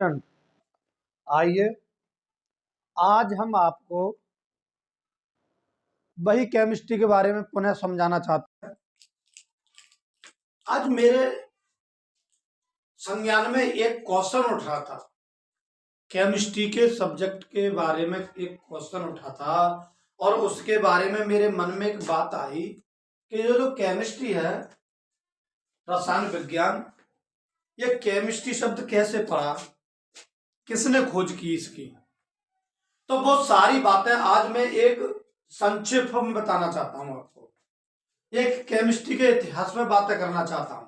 आइए आज हम आपको वही केमिस्ट्री के बारे में पुनः समझाना चाहते हैं। आज मेरे संज्ञान में एक क्वेश्चन उठ रहा था, केमिस्ट्री के सब्जेक्ट के बारे में एक क्वेश्चन उठा था और उसके बारे में मेरे मन में एक बात आई कि जो केमिस्ट्री है, रसायन विज्ञान, ये केमिस्ट्री शब्द कैसे पड़ा, किसने खोज की इसकी। तो वो सारी बातें आज मैं एक संक्षिप्त में बताना चाहता हूं आपको। एक केमिस्ट्री के इतिहास में बातें करना चाहता हूं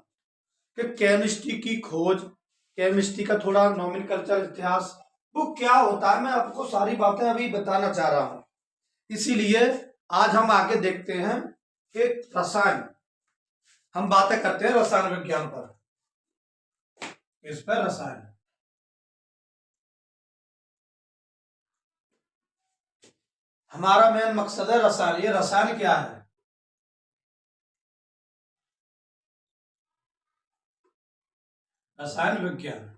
कि केमिस्ट्री की खोज, केमिस्ट्री का थोड़ा नॉमेनकल्चर इतिहास वो क्या होता है, मैं आपको सारी बातें अभी बताना चाह रहा हूं। इसीलिए आज हम आगे देखते हैं कि रसायन, हम बातें करते हैं रसायन विज्ञान पर, इस पर रसायन। हमारा मेन मकसद है रसायन। ये रसायन क्या है? रसायन विज्ञान।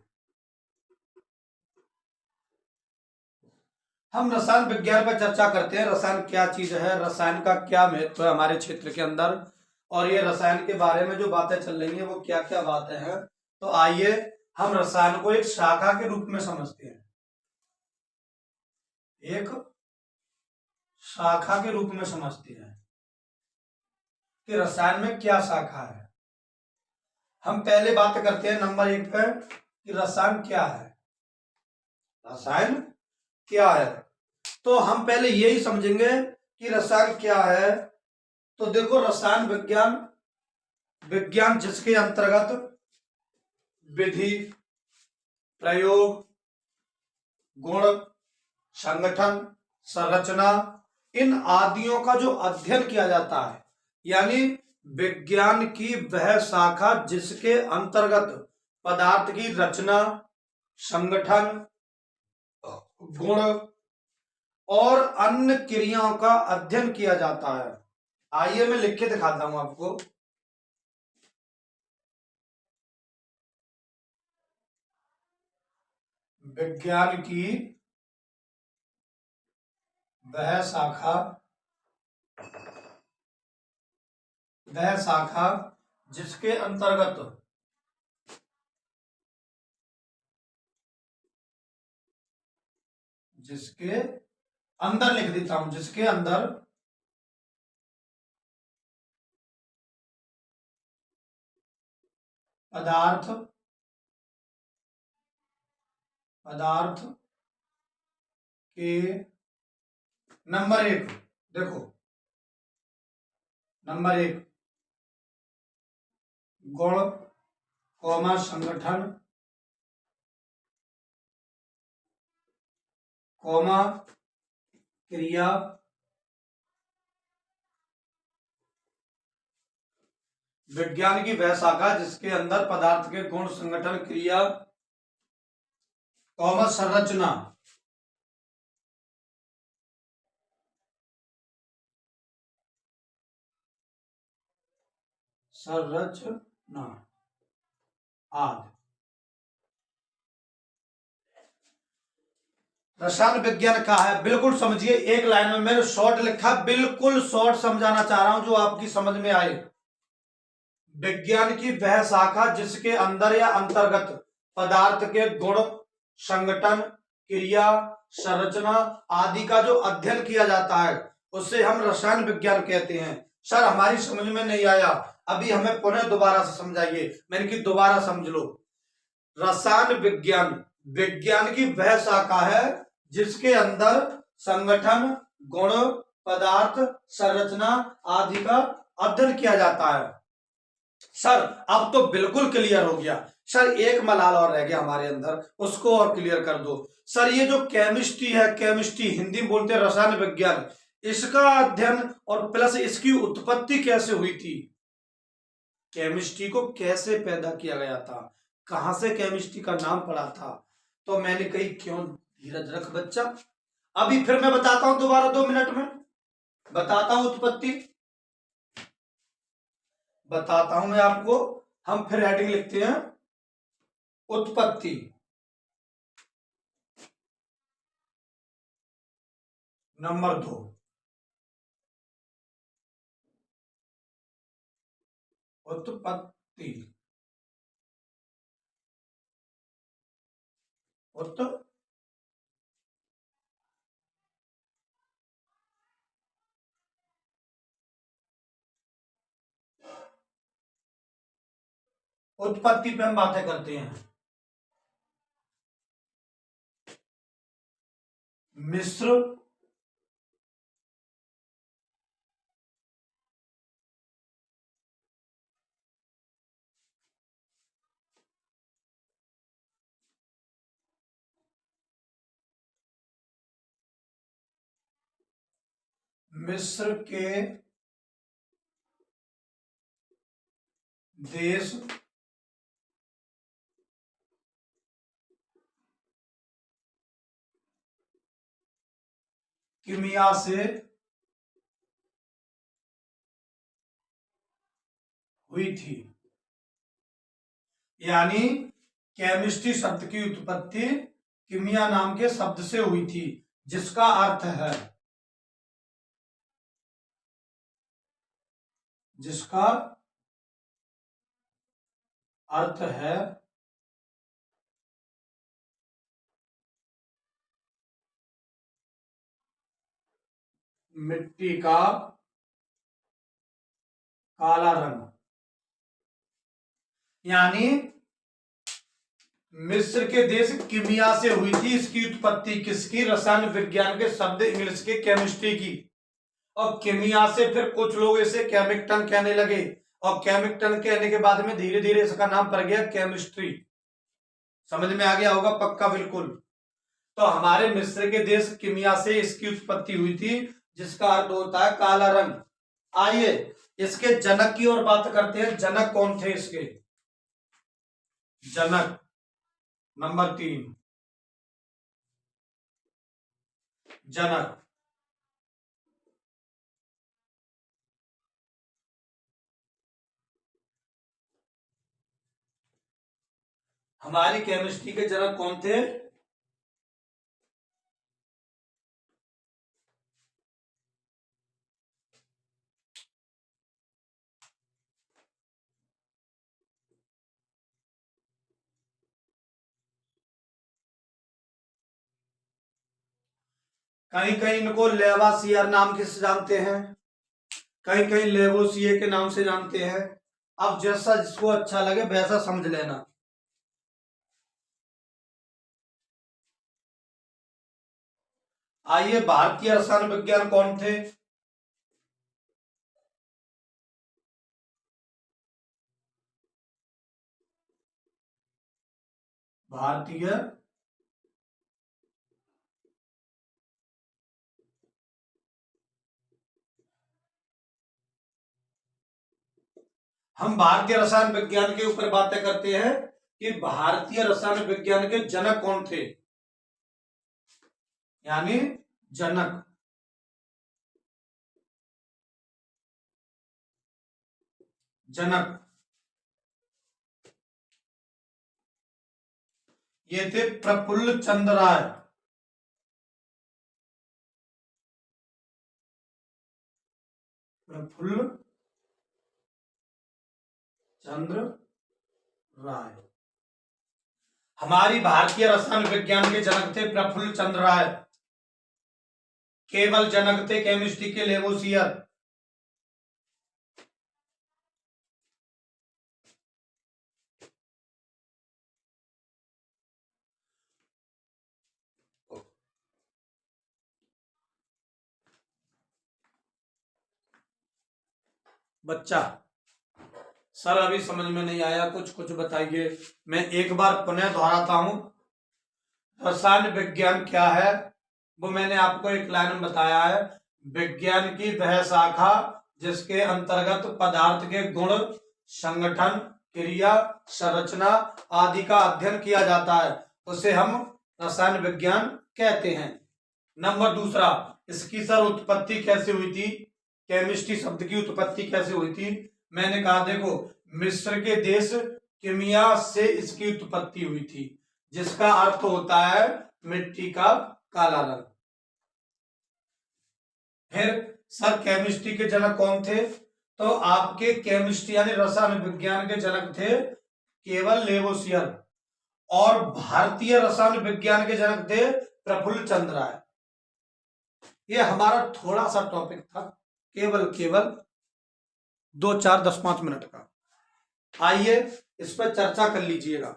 हम रसायन विज्ञान पर चर्चा करते हैं। रसायन क्या चीज है, रसायन का क्या महत्व है हमारे क्षेत्र के अंदर, और ये रसायन के बारे में जो बातें चल रही हैं वो क्या क्या बातें हैं। तो आइए हम रसायन को एक शाखा के रूप में समझते हैं, एक शाखा के रूप में समझते हैं कि रसायन में क्या शाखा है। हम पहले बात करते हैं नंबर 1 पर कि रसायन क्या है। रसायन क्या है, तो हम पहले यही समझेंगे कि रसायन क्या है। तो देखो, रसायन विज्ञान, विज्ञान जिसके अंतर्गत विधि, प्रयोग, गुण, संगठन, संरचना, इन आदियों का जो अध्ययन किया जाता है, यानी विज्ञान की वह शाखा जिसके अंतर्गत पदार्थ की रचना, संगठन, गुण और अन्य क्रियाओं का अध्ययन किया जाता है। आइए मैं लिख के दिखाता हूं आपको। विज्ञान की वह शाखा जिसके अंतर्गत जिसके अंदर लिख देता हूं, जिसके अंदर पदार्थ के नंबर 1, देखो नंबर 1 गुण, कॉमा संगठन, कॉमा क्रिया, विज्ञान की वह शाखा जिसके अंदर पदार्थ के गुण, संगठन, क्रिया, कॉमा संरचना, आदि। रसायन विज्ञान का है, बिल्कुल समझिए। एक लाइन में मैंने शॉर्ट लिखा, बिल्कुल शॉर्ट समझाना चाह रहा हूं जो आपकी समझ में आए। विज्ञान की वह शाखा जिसके अंदर या अंतर्गत पदार्थ के गुण, संगठन, क्रिया, संरचना आदि का जो अध्ययन किया जाता है उसे हम रसायन विज्ञान कहते हैं। सर हमारी समझ में नहीं आया, अभी हमें पुनः दोबारा से समझाइए। मैंने कि दोबारा समझ लो। रसायन विज्ञान, विज्ञान की वह शाखा है जिसके अंदर संगठन, गुण, पदार्थ, संरचना आदि का अध्ययन किया जाता है। सर अब तो बिल्कुल क्लियर हो गया। सर एक मलाल और रह गया हमारे अंदर, उसको और क्लियर कर दो। सर ये जो केमिस्ट्री है, केमिस्ट्री हिंदी में बोलते हैं रसायन विज्ञान, इसका अध्ययन और प्लस इसकी उत्पत्ति कैसे हुई थी, केमिस्ट्री को कैसे पैदा किया गया था, कहां से केमिस्ट्री का नाम पड़ा था। तो मैंने कही क्यों धीरज रख बच्चा, अभी फिर मैं बताता हूं दोबारा 2 मिनट में बताता हूं उत्पत्ति, बताता हूं मैं आपको। हम फिर हेडिंग लिखते हैं उत्पत्ति। नंबर 2, उत्पत्ति। उत्पत्ति पे हम बातें करते हैं। मिस्र मिस्र के देश कीमिया से हुई थी। यानी केमिस्ट्री शब्द की उत्पत्ति कीमिया नाम के शब्द से हुई थी, जिसका अर्थ है मिट्टी का काला रंग। यानी मिस्र के देश कीमिया से हुई थी इसकी उत्पत्ति। किसकी? रसायन विज्ञान के शब्द इंग्लिश के केमिस्ट्री की। और कीमिया से फिर कुछ लोग इसे केमिकटन कहने लगे, और केमिकटन कहने के बाद में धीरे धीरे इसका नाम पड़ गया केमिस्ट्री। समझ में आ गया होगा पक्का? बिल्कुल। तो हमारे मिस्र के देश कीमिया से इसकी उत्पत्ति हुई थी, जिसका अर्थ होता है काला रंग। आइए इसके जनक की ओर बात करते हैं। जनक कौन थे इसके? जनक नंबर 3, जनक। हमारी केमिस्ट्री के जनक कौन थे? कहीं कहीं इनको लेवासियर नाम के से जानते हैं, कहीं कहीं लेवोसिए के नाम से जानते हैं। अब जैसा जिसको अच्छा लगे वैसा समझ लेना। आइए भारतीय रसायन विज्ञान कौन थे? भारतीय हम भारतीय रसायन विज्ञान के ऊपर बातें करते हैं कि भारतीय रसायन विज्ञान के जनक कौन थे। यानी जनक। जनक ये थे प्रफुल्ल चंद्र राय। प्रफुल्ल चंद्र राय हमारी भारतीय रसायन विज्ञान के जनक थे प्रफुल्ल चंद्र राय। केवल जनक थे केमिस्ट्री के लेवोसियर। बच्चा सर अभी समझ में नहीं आया, कुछ कुछ बताइए। मैं एक बार पुनः दोहराता हूं। रसायन विज्ञान क्या है वो मैंने आपको एक लाइन में बताया है। विज्ञान की वह शाखा जिसके अंतर्गत पदार्थ के गुण, संगठन, क्रिया, संरचना आदि का अध्ययन किया जाता है, उसे हम रसायन विज्ञान कहते हैं। नंबर 2, इसकी सर उत्पत्ति कैसे हुई थी? केमिस्ट्री शब्द की उत्पत्ति कैसे हुई थी? मैंने कहा देखो मिस्र के देश कीमिया से इसकी उत्पत्ति हुई थी, जिसका अर्थ होता है मिट्टी का काला रंग। फिर सर केमिस्ट्री के जनक कौन थे? तो आपके केमिस्ट्री यानी रसायन विज्ञान के जनक थे केवल लेवोसियर, और भारतीय रसायन विज्ञान के जनक थे प्रफुल्ल चंद्र राय। ये हमारा थोड़ा सा टॉपिक था, केवल 2 4 10 5 मिनट का। आइए इस पर चर्चा कर लीजिएगा।